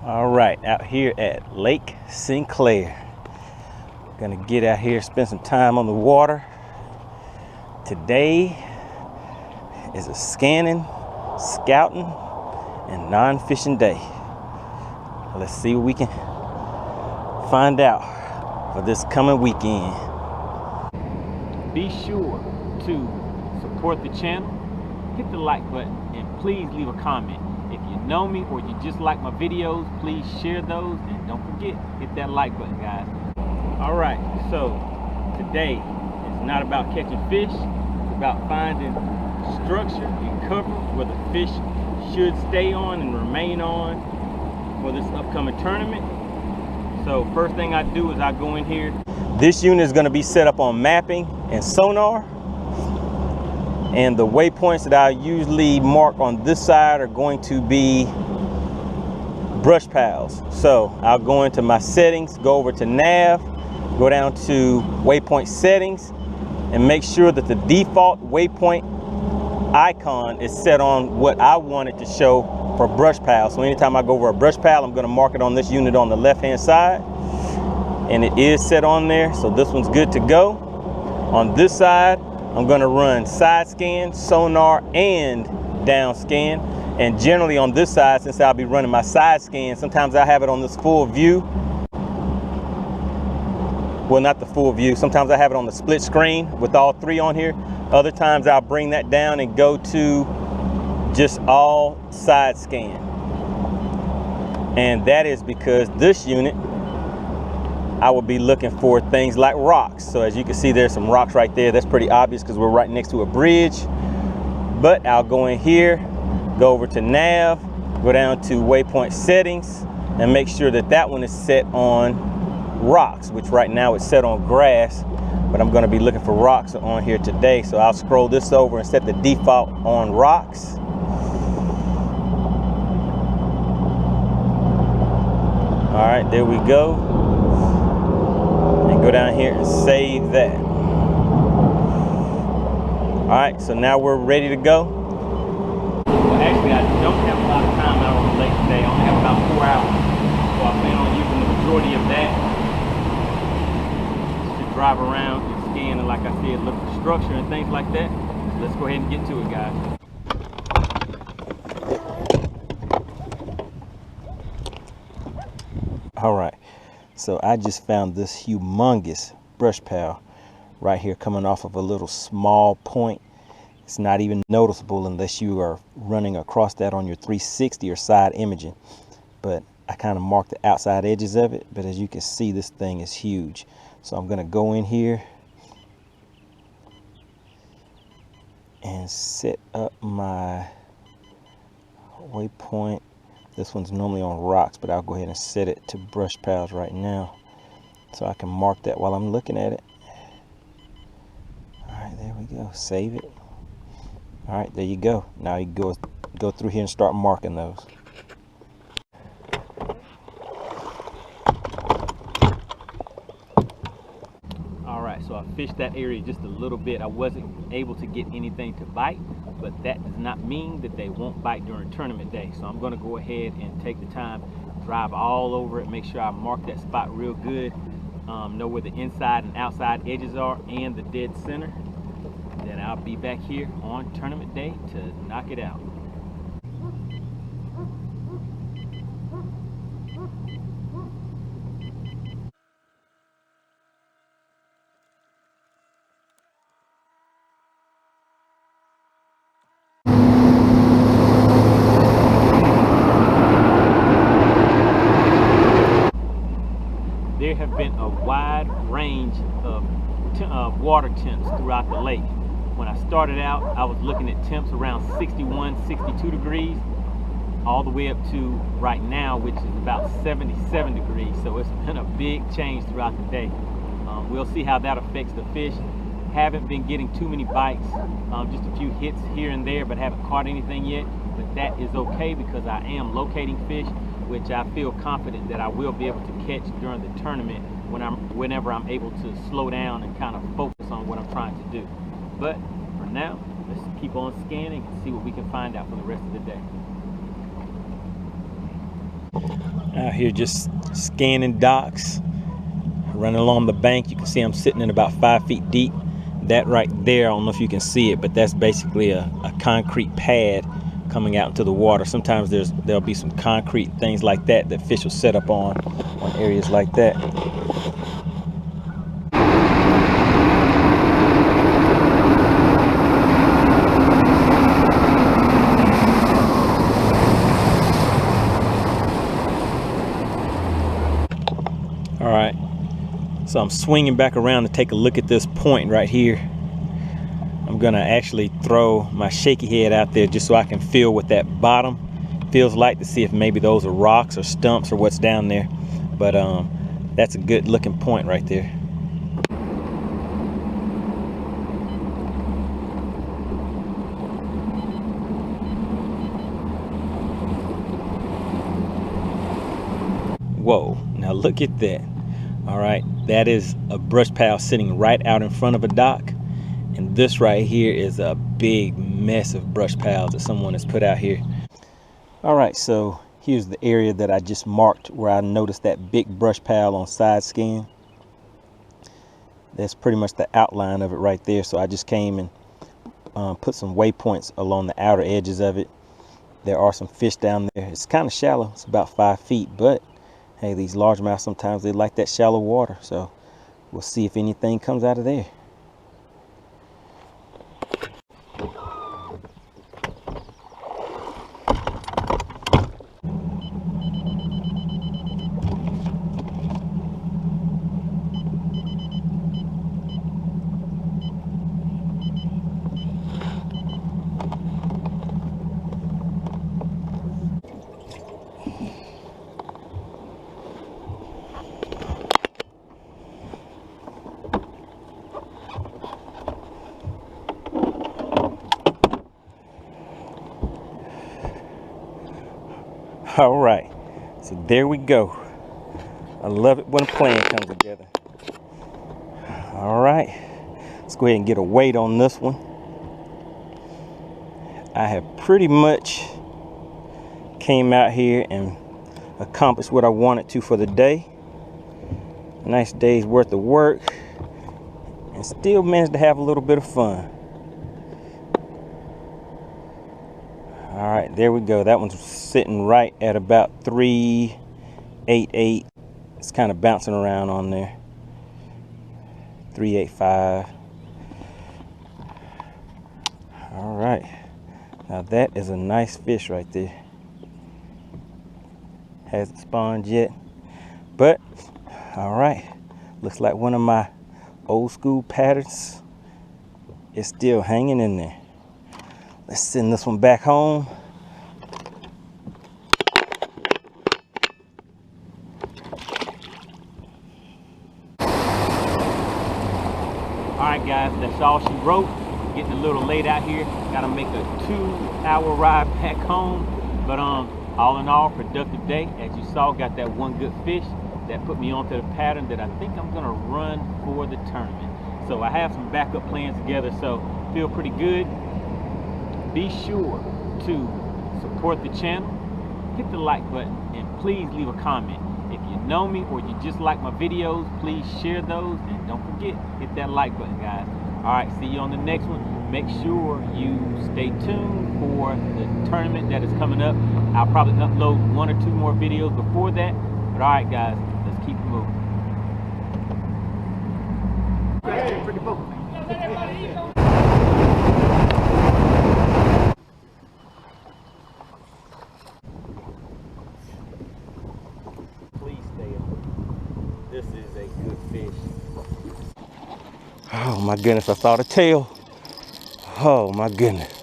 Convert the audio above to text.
All right, out here at Lake Sinclair. Gonna get out here, spend some time on the water. Today is a scanning, scouting, and non-fishing day. Let's see what we can find out for this coming weekend. Be sure to support the channel, hit the like button, and please leave a comment. If you know me or you just like my videos, please share those, and don't forget, hit that like button, guys. All right, so today is not about catching fish. It's about finding structure and cover where the fish should stay on and remain on for this upcoming tournament. So first thing I do is I go in here. This unit is going to be set up on mapping and sonar. And the waypoints that I usually mark on this side are going to be brush piles. So I'll go into my settings, go over to nav, go down to waypoint settings, and make sure that the default waypoint icon is set on what I want it to show for brush piles. So anytime I go over a brush pile, I'm going to mark it on this unit on the left hand side, and it is set on there, so this one's good to go. On this side, I'm going to run side scan, sonar, and down scan. And generally on this side, since I'll be running my side scan, sometimes I have it on this full view. Well, not the full view. Sometimes I have it on the split screen with all three on here. Other times I'll bring that down and go to just all side scan. And that is because this unit, I will be looking for things like rocks. So as you can see, there's some rocks right there. That's pretty obvious because we're right next to a bridge. But I'll go in here, go over to nav, go down to waypoint settings, and make sure that that one is set on rocks, which right now it's set on grass, but I'm going to be looking for rocks on here today. So I'll scroll this over and set the default on rocks. All right, there we go. Go down here and save that. All right, so now we're ready to go. Well, actually, I don't have a lot of time out on the lake today. I only have about 4 hours. So I plan on using the majority of that to drive around and scan, and like I said, look for structure and things like that. So let's go ahead and get to it, guys. All right. So I just found this humongous brush pile right here coming off of a little small point. It's not even noticeable unless you are running across that on your 360 or side imaging. But I kind of marked the outside edges of it. But as you can see, this thing is huge. So I'm going to go in here and set up my waypoint. This one's normally on rocks, but I'll go ahead and set it to brush piles right now so I can mark that while I'm looking at it. All right, there we go. Save it. All right, there you go. Now you go through here and start marking those. All right, so I fished that area just a little bit. I wasn't able to get anything to bite, but that does not mean that they won't bite during tournament day. So I'm going to go ahead and take the time, drive all over it, make sure I mark that spot real good, know where the inside and outside edges are and the dead center. Then I'll be back here on tournament day to knock it out. There have been a wide range of water temps throughout the lake. When I started out, I was looking at temps around 61, 62 degrees, all the way up to right now, which is about 77 degrees. So it's been a big change throughout the day. We'll see how that affects the fish. Haven't been getting too many bites, just a few hits here and there, but haven't caught anything yet. But that is okay because I am locating fish, which I feel confident that I will be able to catch during the tournament whenever I'm able to slow down and kind of focus on what I'm trying to do. But for now, let's keep on scanning and see what we can find out for the rest of the day. Out here just scanning docks, running along the bank. You can see I'm sitting in about 5 feet deep. That right there, I don't know if you can see it, but that's basically a concrete pad coming out into the water. Sometimes there'll be some concrete things like that that fish will set up on areas like that. All right, so I'm swinging back around to take a look at this point right here. I'm gonna actually throw my shaky head out there just so I can feel what that bottom feels like, to see if maybe those are rocks or stumps or what's down there. But that's a good looking point right there. Whoa, now look at that. All right, that is a brush pile sitting right out in front of a dock. And this right here is a big mess of brush piles that someone has put out here. All right, so here's the area that I just marked where I noticed that big brush pile on side scan. That's pretty much the outline of it right there. So I just came and put some waypoints along the outer edges of it. There are some fish down there. It's kind of shallow. It's about 5 feet, but hey, these largemouth, sometimes they like that shallow water. So we'll see if anything comes out of there. All right, so there we go. I love it when a plan comes together. All right, let's go ahead and get a weight on this one. I have pretty much came out here and accomplished what I wanted to for the day. A nice day's worth of work, and still managed to have a little bit of fun. All right, there we go. That one's sitting right at about 388. It's kind of bouncing around on there. 385. All right, now that is a nice fish right there. Hasn't spawned yet, but all right, looks like one of my old school patterns is still hanging in there. Let's send this one back home. All right, guys, that's all she wrote. Getting a little late out here. Got to make a 2-hour ride back home. But all in all, productive day. As you saw, got that one good fish that put me onto the pattern that I think I'm gonna run for the tournament. So I have some backup plans together, so feel pretty good. Be sure to support the channel, hit the like button, and please leave a comment. If you know me or you just like my videos, please share those, and don't forget, hit that like button, guys. All right, see you on the next one. Make sure you stay tuned for the tournament that is coming up. I'll probably upload 1 or 2 more videos before that. But all right, guys, let's keep it moving. Please stay up. This is a good fish. Oh my goodness, I saw the tail. Oh my goodness.